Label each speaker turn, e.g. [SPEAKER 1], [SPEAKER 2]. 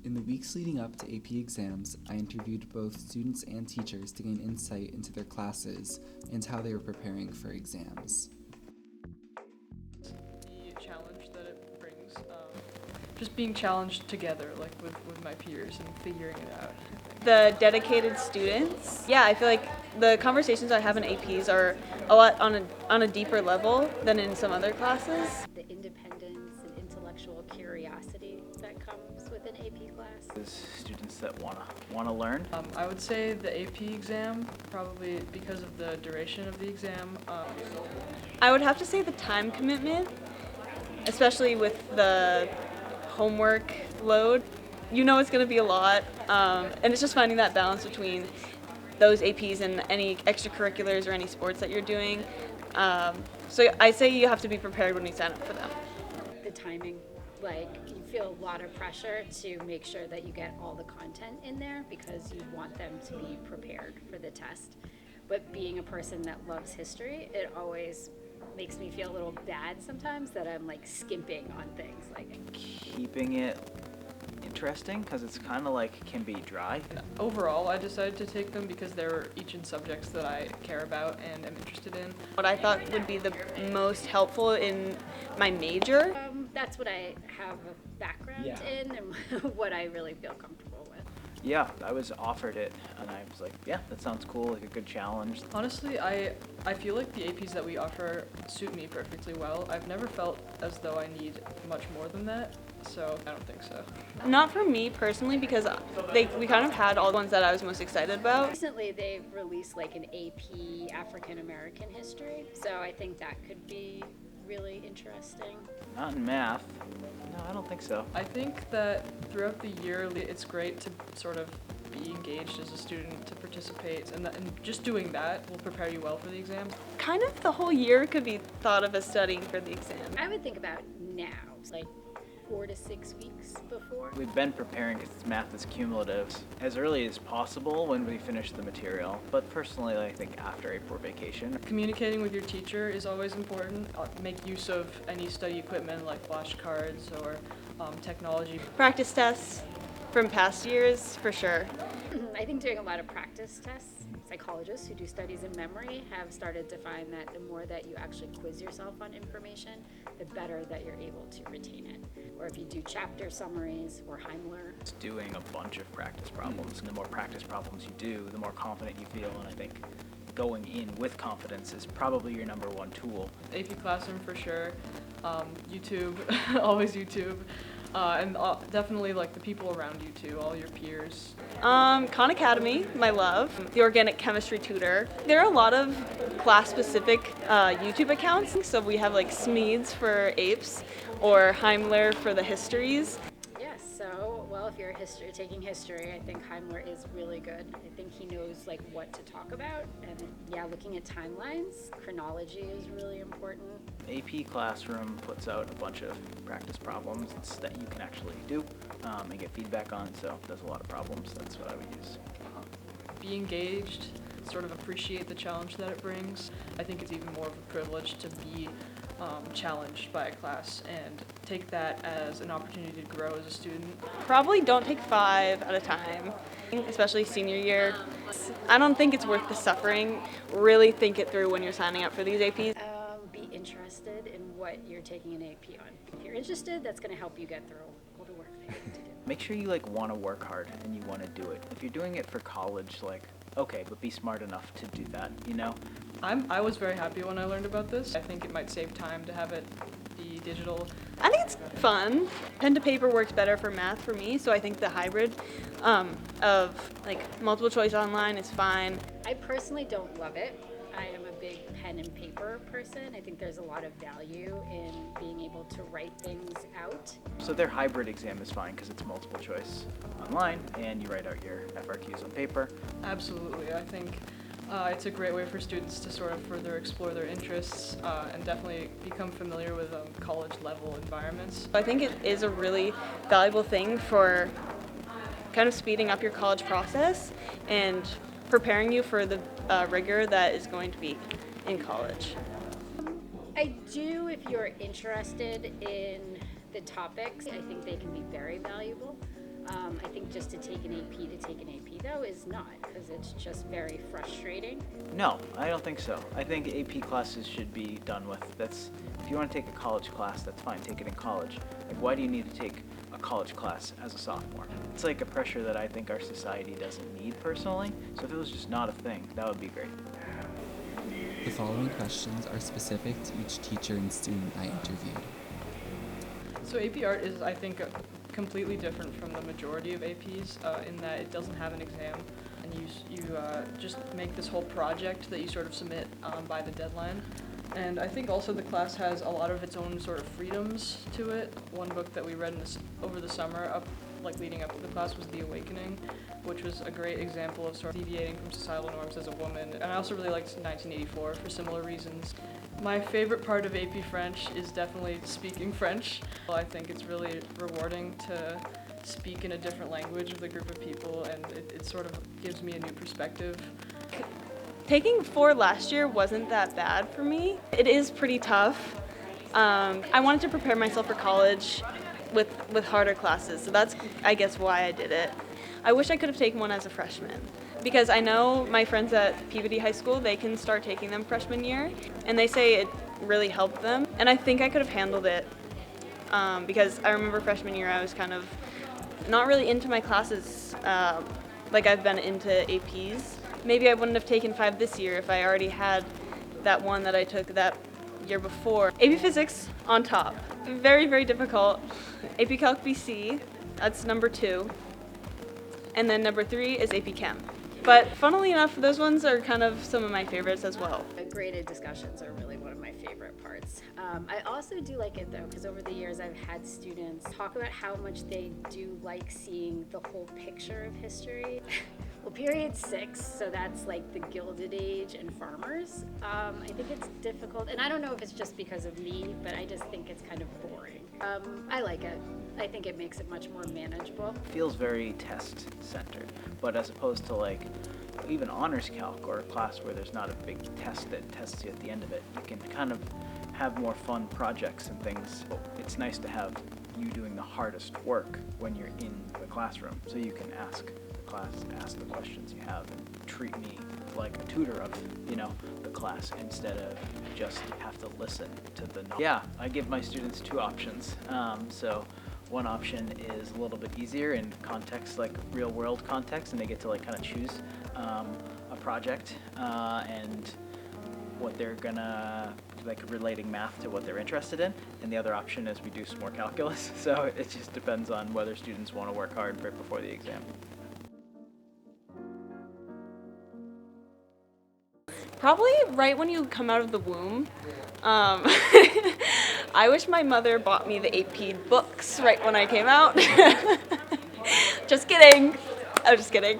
[SPEAKER 1] In the weeks leading up to AP exams, I interviewed both students and teachers to gain insight into their classes and how they were preparing for exams.
[SPEAKER 2] The challenge that it brings, just being challenged together, like with my peers and figuring it out.
[SPEAKER 3] The dedicated students. Yeah, I feel like the conversations I have in APs are a lot on a deeper level than in some other classes.
[SPEAKER 4] The independence and intellectual curiosity that comes with an AP class.
[SPEAKER 5] There's students that wanna learn.
[SPEAKER 2] I would say the AP exam, probably because of the duration of the exam.
[SPEAKER 3] I would have to say the time commitment, especially with the homework load. You know it's going to be a lot, and it's just finding that balance between those APs and any extracurriculars or any sports that you're doing. So I say you have to be prepared when you sign up for them.
[SPEAKER 4] The timing, like you feel a lot of pressure to make sure that you get all the content in there because you want them to be prepared for the test. But being a person that loves history, it always makes me feel a little bad sometimes that I'm like skimping on things. Like
[SPEAKER 5] Keeping it interesting because it's kind of like can be dry.
[SPEAKER 2] Overall, I decided to take them because they're each in subjects that I care about and am interested in.
[SPEAKER 3] What I thought would be the most helpful in my major.
[SPEAKER 4] that's what I have a background in and what I really feel comfortable with.
[SPEAKER 5] Yeah, I was offered it and I was like, yeah, that sounds cool, like a good challenge.
[SPEAKER 2] Honestly, I feel like the APs that we offer suit me perfectly well. I've never felt as though I need much more than that, so I don't think so.
[SPEAKER 3] Not for me personally, because we kind of had all the ones that I was most excited about.
[SPEAKER 4] Recently they've released like an AP African American history, so I think that could be really interesting.
[SPEAKER 5] Not in math. No, I don't think so.
[SPEAKER 2] I think that throughout the year, it's great to sort of be engaged as a student, to participate, and just doing that will prepare you well for the exam.
[SPEAKER 3] Kind of the whole year could be thought of as studying for the exam.
[SPEAKER 4] I would think about now, like 4 to 6 weeks before.
[SPEAKER 5] We've been preparing because math is cumulative as early as possible when we finish the material, but personally I think after April vacation.
[SPEAKER 2] Communicating with your teacher is always important. Make use of any study equipment like flashcards or technology.
[SPEAKER 3] Practice tests from past years, for sure.
[SPEAKER 4] I think doing a lot of practice tests. Psychologists who do studies in memory have started to find that the more that you actually quiz yourself on information, the better that you're able to retain it. Or if you do chapter summaries or Heimler.
[SPEAKER 5] It's doing a bunch of practice problems, and the more practice problems you do, the more confident you feel, and I think going in with confidence is probably your number one tool.
[SPEAKER 2] AP Classroom for sure, YouTube, always YouTube. And definitely like the people around you too, all your peers.
[SPEAKER 3] Khan Academy, my love. The Organic Chemistry Tutor. There are a lot of class-specific YouTube accounts. So we have like Smeeds for APES or Heimler for the histories.
[SPEAKER 4] Yes, so, well, if you're taking history, I think Heimler is really good. I think he knows like what to talk about. And yeah, looking at timelines, chronology is really important.
[SPEAKER 5] AP Classroom puts out a bunch of practice problems that you can actually do and get feedback on, so there's a lot of problems. That's what I would use.
[SPEAKER 2] Be engaged, sort of appreciate the challenge that it brings. I think it's even more of a privilege to be challenged by a class and take that as an opportunity to grow as a student.
[SPEAKER 3] Probably don't take 5 at a time, especially senior year. I don't think it's worth the suffering. Really think it through when you're signing up for these APs.
[SPEAKER 4] Be interested in what you're taking an AP on. If you're interested, that's going to help you get through all the work that you need to do.
[SPEAKER 5] Make sure you want to work hard and you want to do it. If you're doing it for college, okay, but be smart enough to do that, you know?
[SPEAKER 2] I was very happy when I learned about this. I think it might save time to have it be digital.
[SPEAKER 3] I think it's fun. Pen to paper works better for math for me, so I think the hybrid of multiple choice online is fine.
[SPEAKER 4] I personally don't love it. I am a big pen and paper person. I think there's a lot of value in being able to write things out.
[SPEAKER 5] So their hybrid exam is fine because it's multiple choice online and you write out your FRQs on paper.
[SPEAKER 2] Absolutely. I think it's a great way for students to sort of further explore their interests and definitely become familiar with college level environments.
[SPEAKER 3] I think it is a really valuable thing for kind of speeding up your college process and preparing you for the rigor that is going to be in college.
[SPEAKER 4] I do, if you're interested in the topics, I think they can be very valuable. I think just to take an AP though is not, because it's just very frustrating.
[SPEAKER 5] No, I don't think so. I think AP classes should be done with. If you want to take a college class, that's fine, take it in college. Like, why do you need to take a college class as a sophomore? It's like a pressure that I think our society doesn't need personally. So if it was just not a thing, that would be great.
[SPEAKER 1] The following questions are specific to each teacher and student I interviewed.
[SPEAKER 2] So AP Art is, I think, completely different from the majority of APs in that it doesn't have an exam, and you just make this whole project that you sort of submit by the deadline. And I think also the class has a lot of its own sort of freedoms to it. One book that we read over the summer, leading up to the class, was The Awakening, which was a great example of sort of deviating from societal norms as a woman. And I also really liked 1984 for similar reasons. My favorite part of AP French is definitely speaking French. I think it's really rewarding to speak in a different language with a group of people, and it sort of gives me a new perspective.
[SPEAKER 3] Taking 4 last year wasn't that bad for me. It is pretty tough. I wanted to prepare myself for college with harder classes, so that's, I guess, why I did it. I wish I could have taken one as a freshman, because I know my friends at Peabody High School, they can start taking them freshman year, and they say it really helped them, and I think I could have handled it, because I remember freshman year I was kind of not really into my classes like I've been into APs. Maybe I wouldn't have taken 5 this year if I already had that one that I took that year before. AP Physics on top. Very, very difficult. AP Calc BC, that's number 2. And then number 3 is AP Chem. But funnily enough, those ones are kind of some of my favorites as well.
[SPEAKER 4] Graded discussions are really one of my favorite parts. I also do like it though, because over the years I've had students talk about how much they do like seeing the whole picture of history. Well, period 6, so that's like the Gilded Age and farmers. I think it's difficult, and I don't know if it's just because of me, but I just think it's kind of boring. I like it. I think it makes it much more manageable.
[SPEAKER 5] It feels very test-centered, but as opposed to like even honors calc or a class where there's not a big test that tests you at the end of it, you can kind of have more fun projects and things. It's nice to have you doing the hardest work when you're in the classroom, so you can ask the questions you have and treat me like a tutor of, the class instead of just have to listen to the knowledge. Yeah, I give my students 2 options. So one option is a little bit easier in context, like real world context, and they get to kind of choose a project and what they're gonna, relating math to what they're interested in. And the other option is we do some more calculus. So it just depends on whether students want to work hard right before the exam.
[SPEAKER 3] Probably right when you come out of the womb. I wish my mother bought me the AP books right when I came out. Just kidding. I'm just kidding.